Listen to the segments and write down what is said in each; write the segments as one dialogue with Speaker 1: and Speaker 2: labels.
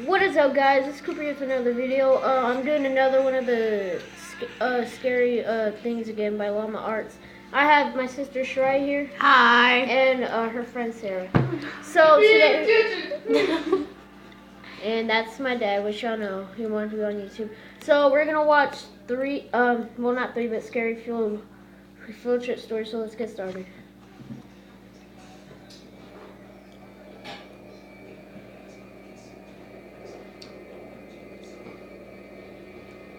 Speaker 1: What is up, guys? It's Cooper here with another video. I'm doing another one of the scary things again by Llama Arts. I have my sister Shirai here.
Speaker 2: Hi.
Speaker 1: And her friend Sarah. So today, and that's my dad, which y'all know. He wanted to be on YouTube. So we're gonna watch three, well not three, but scary field trip stories. So let's get started.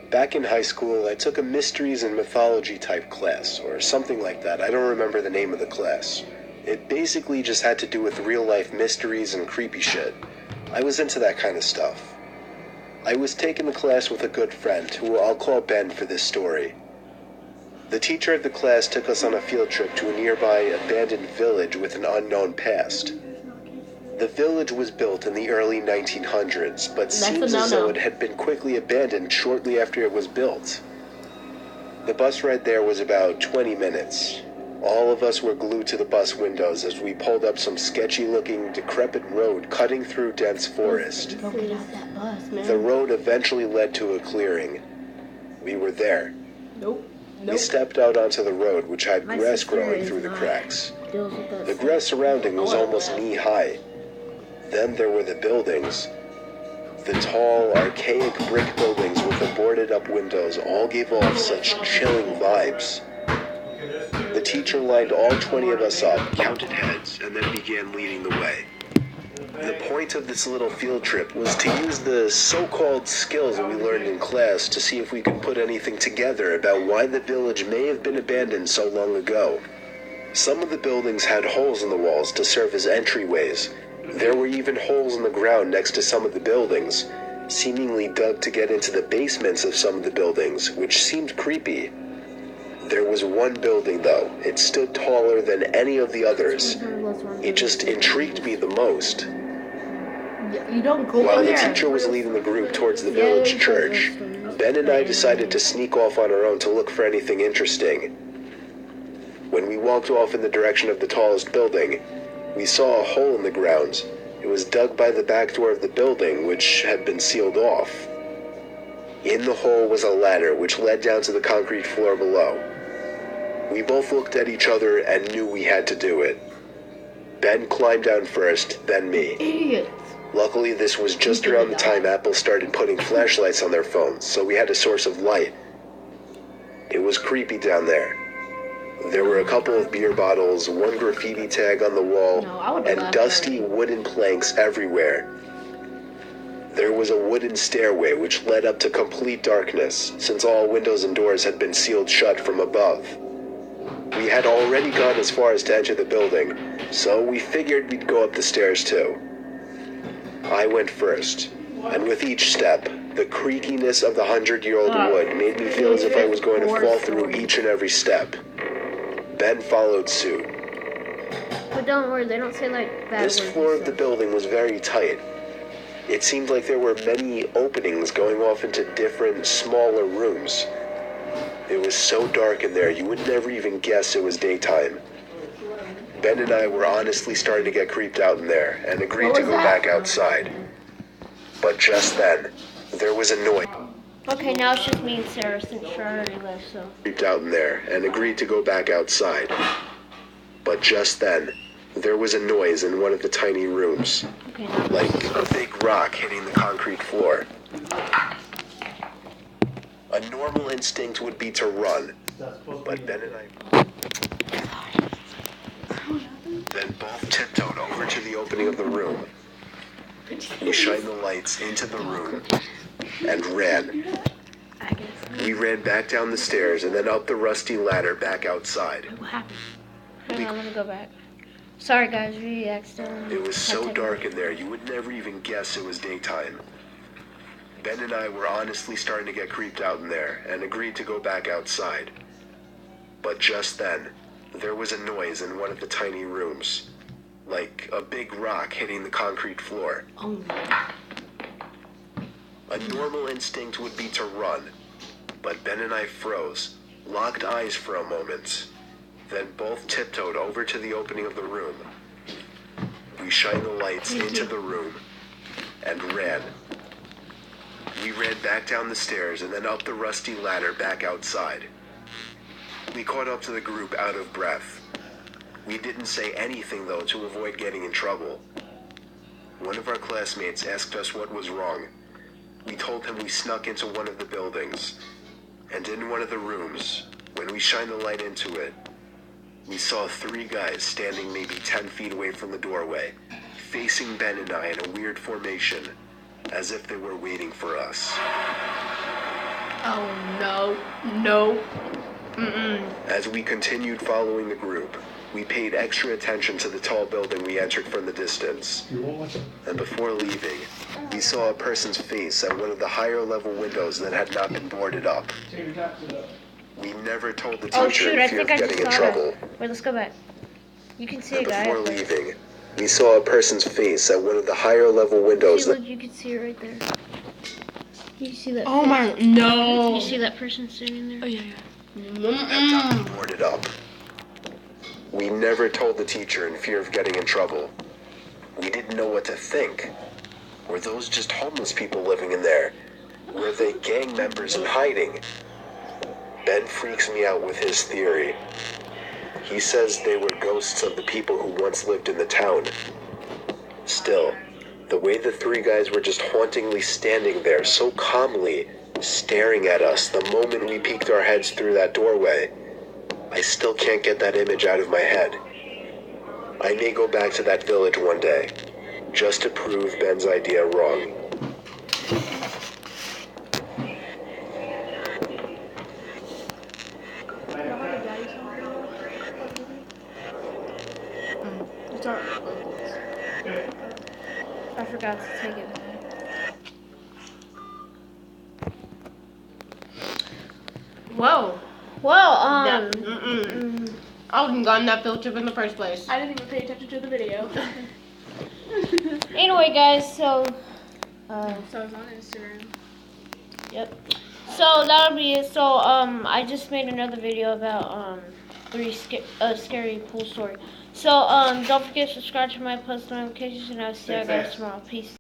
Speaker 3: Back in high school, I took a mysteries and mythology type class, or something like that. I don't remember the name of the class. It basically just had to do with real life mysteries and creepy shit. I was into that kind of stuff. I was taking the class with a good friend, who I'll call Ben for this story. The teacher of the class took us on a field trip to a nearby abandoned village with an unknown past. The village was built in the early 1900s, but seems as though it had been quickly abandoned shortly after it was built. The bus ride there was about 20 minutes. All of us were glued to the bus windows as we pulled up some sketchy-looking, decrepit road cutting through dense forest.
Speaker 2: Don't get out that bus, man.
Speaker 3: The road eventually led to a clearing. We were there.
Speaker 2: Nope.
Speaker 3: We stepped out onto the road, which had grass growing through the cracks. The grass surrounding was almost knee-high. Then there were the buildings. The tall, archaic brick buildings with the boarded-up windows all gave off such chilling vibes. The teacher lined all 20 of us up, counted heads, and then began leading the way. The point of this little field trip was to use the so-called skills that we learned in class to see if we could put anything together about why the village may have been abandoned so long ago. Some of the buildings had holes in the walls to serve as entryways. There were even holes in the ground next to some of the buildings, seemingly dug to get into the basements of some of the buildings, which seemed creepy. There was one building, though. It stood taller than any of the others. It just intrigued me the most.
Speaker 2: You don't go
Speaker 3: While the
Speaker 2: there.
Speaker 3: teacher was leading the group towards the village church, Ben and I decided to sneak off on our own to look for anything interesting. When we walked off in the direction of the tallest building, we saw a hole in the ground. It was dug by the back door of the building, which had been sealed off. In the hole was a ladder which led down to the concrete floor below. We both looked at each other and knew we had to do it. Ben climbed down first, then me.
Speaker 2: Idiots.
Speaker 3: Luckily, this was just around the time Apple started putting flashlights on their phones, so we had a source of light. It was creepy down there. There were a couple of beer bottles, one graffiti tag on the wall, and dusty wooden planks everywhere. There was a wooden stairway which led up to complete darkness, since all windows and doors had been sealed shut from above. We had already gone as far as to enter the building, so we figured we'd go up the stairs too. I went first, and with each step, the creakiness of the 100-year-old wood made me feel as if I was going to fall through each and every step. Ben followed suit.
Speaker 1: But don't worry, they don't say like that.
Speaker 3: This floor of the building was very tight. It seemed like there were many openings going off into different, smaller rooms. It was so dark in there, you would never even guess it was daytime. Ben and I were honestly starting to get creeped out in there, and agreed to go back outside. But just then, there was a noise.
Speaker 1: Okay, now it's just me and Sarah since she already left, so.
Speaker 3: Creeped out in there, and agreed to go back outside. But just then, there was a noise in one of the tiny rooms.
Speaker 1: Okay,
Speaker 3: Like a big rock hitting the concrete floor. A normal instinct would be to run, but Ben and I then both tiptoed over to the opening of the room. We shined the lights into the room and ran. We ran back down the stairs and then up the rusty ladder back outside.
Speaker 1: what happened? Hang on, let me go back. Sorry guys, we accidentally...
Speaker 3: It was so dark in there, you would never even guess it was daytime. Ben and I were honestly starting to get creeped out in there, and agreed to go back outside. But just then, there was a noise in one of the tiny rooms. Like a big rock hitting the concrete floor. A normal instinct would be to run, but Ben and I froze, locked eyes for a moment, then both tiptoed over to the opening of the room. We shined the lights into the room and ran. We ran back down the stairs and then up the rusty ladder back outside. We caught up to the group out of breath. We didn't say anything though to avoid getting in trouble. One of our classmates asked us what was wrong. We told him we snuck into one of the buildings. And in one of the rooms, when we shined the light into it, we saw 3 guys standing maybe 10 feet away from the doorway, facing Ben and I in a weird formation, as if they were waiting for us.
Speaker 2: Oh, no. No.
Speaker 3: As we continued following the group, we paid extra attention to the tall building we entered from the distance. And before leaving, we saw a person's face at one of the higher level windows that had not been boarded up. We never told the teacher in fear of getting in trouble.
Speaker 1: Wait, let's go back. You can see
Speaker 3: And
Speaker 1: a guy.
Speaker 3: before leaving, we saw a person's face at one of the higher level windows
Speaker 1: See, look, you can see it right there. You see that?
Speaker 2: Oh my, no.
Speaker 1: You see that person standing there?
Speaker 2: Oh, yeah.
Speaker 3: had not been boarded up. We never told the teacher in fear of getting in trouble. We didn't know what to think. Were those just homeless people living in there? Were they gang members in hiding? Ben freaks me out with his theory. He says they were ghosts of the people who once lived in the town. Still, the way the 3 guys were just hauntingly standing there so calmly, staring at us the moment we peeked our heads through that doorway, I still can't get that image out of my head. I may go back to that village one day, just to prove Ben's idea wrong.
Speaker 1: I forgot to take it back.
Speaker 2: Whoa.
Speaker 1: Well,
Speaker 2: I wouldn't have gotten that field trip in the first place.
Speaker 4: I didn't even pay attention to the video.
Speaker 1: Anyway, guys, so
Speaker 4: So it's on Instagram.
Speaker 1: yep. So that'll be it. So I just made another video about 3 scary pool story. So don't forget to subscribe to my post notifications, and I'll see you guys tomorrow. Peace.